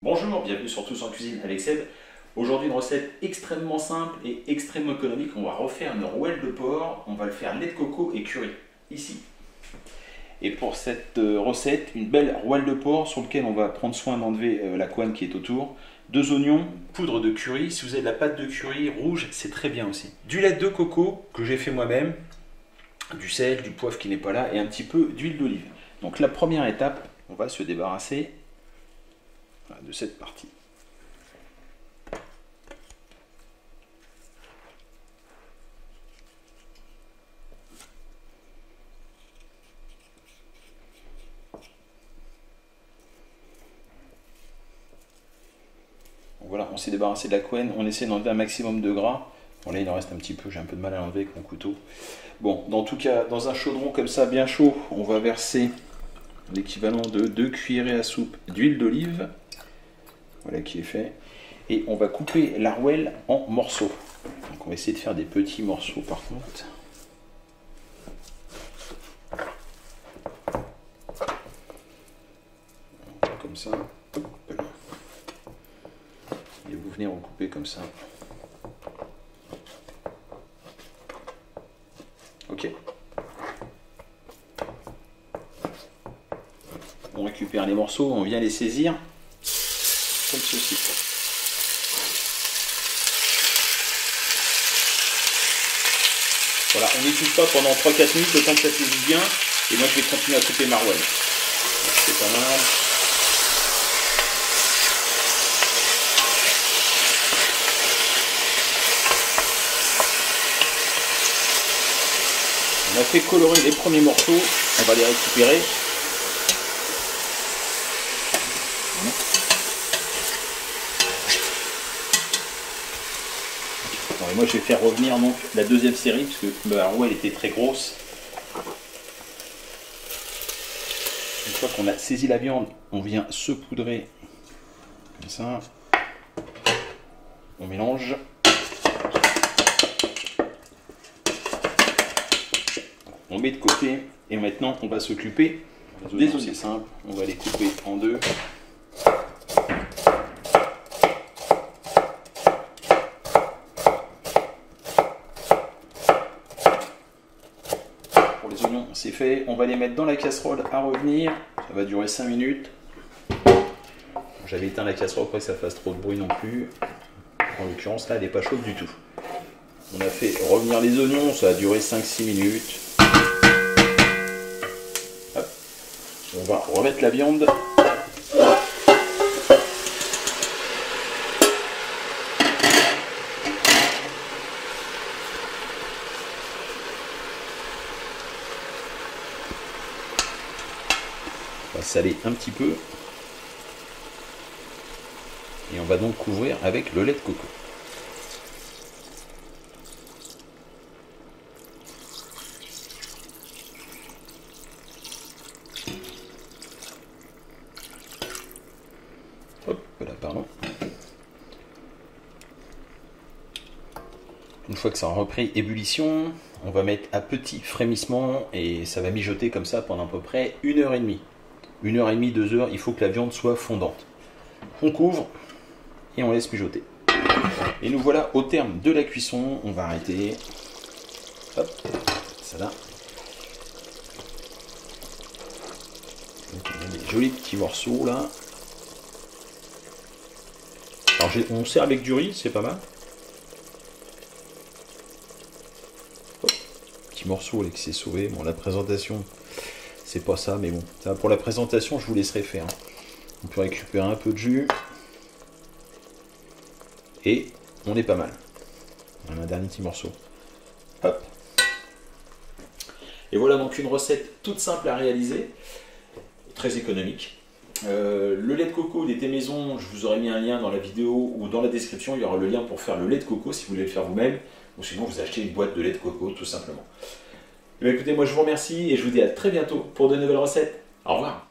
Bonjour, bienvenue sur Tous en Cuisine avec Seb. Aujourd'hui une recette extrêmement simple et extrêmement économique. On va refaire une rouelle de porc, on va le faire lait de coco et curry, ici. Et pour cette recette, une belle rouelle de porc sur laquelle on va prendre soin d'enlever la couenne qui est autour. 2 oignons, poudre de curry, si vous avez de la pâte de curry rouge, c'est très bien aussi. Du lait de coco que j'ai fait moi-même, du sel, du poivre qui n'est pas là et un petit peu d'huile d'olive. Donc la première étape, on va se débarrasser de cette partie. Voilà, on s'est débarrassé de la couenne, on essaie d'enlever un maximum de gras. Bon là il en reste un petit peu, j'ai un peu de mal à l'enlever avec mon couteau. Bon, dans tout cas, dans un chaudron comme ça bien chaud, on va verser l'équivalent de 2 cuillerées à soupe d'huile d'olive. Voilà qui est fait. Et on va couper la rouelle en morceaux. Donc on va essayer de faire des petits morceaux par contre. Comme ça. Et vous venez recouper comme ça. Ok. On récupère les morceaux, on vient les saisir comme ceci. Voilà, on n'écoute pas pendant 3-4 minutes le temps que ça saisit bien. Et moi je vais continuer à couper ma rouelle. C'est pas mal. On a fait colorer les premiers morceaux, on va les récupérer. Bon, et moi je vais faire revenir donc la deuxième série parce que ma rouelle était très grosse. Une fois qu'on a saisi la viande, on vient saupoudrer comme ça. On mélange. On met de côté et maintenant on va s'occuper des oignons. C'est simple, on va les couper en deux. Pour les oignons, c'est fait. On va les mettre dans la casserole à revenir. Ça va durer 5 minutes. J'avais éteint la casserole pour que ça fasse trop de bruit non plus. En l'occurrence, là, elle n'est pas chaude du tout. On a fait revenir les oignons, ça a duré 5-6 minutes. On va remettre la viande. On va saler un petit peu. Et on va donc couvrir avec le lait de coco. Hop là, pardon. Une fois que ça a repris ébullition, on va mettre à petit frémissement et ça va mijoter comme ça pendant à peu près 1h30. 1h30, 2 heures, il faut que la viande soit fondante. On couvre et on laisse mijoter. Et nous voilà au terme de la cuisson. On va arrêter. Hop, ça là. Donc on a des jolis petits morceaux là. Alors on sert avec du riz, c'est pas mal. Hop, petit morceau là qui s'est sauvé. Bon, la présentation, c'est pas ça, mais bon. Ça, pour la présentation, je vous laisserai faire. On peut récupérer un peu de jus. Et on est pas mal. On a un dernier petit morceau. Hop. Et voilà donc une recette toute simple à réaliser. Très économique. Le lait de coco d'été maison, je vous aurais mis un lien dans la vidéo ou dans la description. Il y aura le lien pour faire le lait de coco si vous voulez le faire vous-même. Ou sinon vous achetez une boîte de lait de coco tout simplement. Et bien, écoutez, moi je vous remercie et je vous dis à très bientôt pour de nouvelles recettes. Au revoir.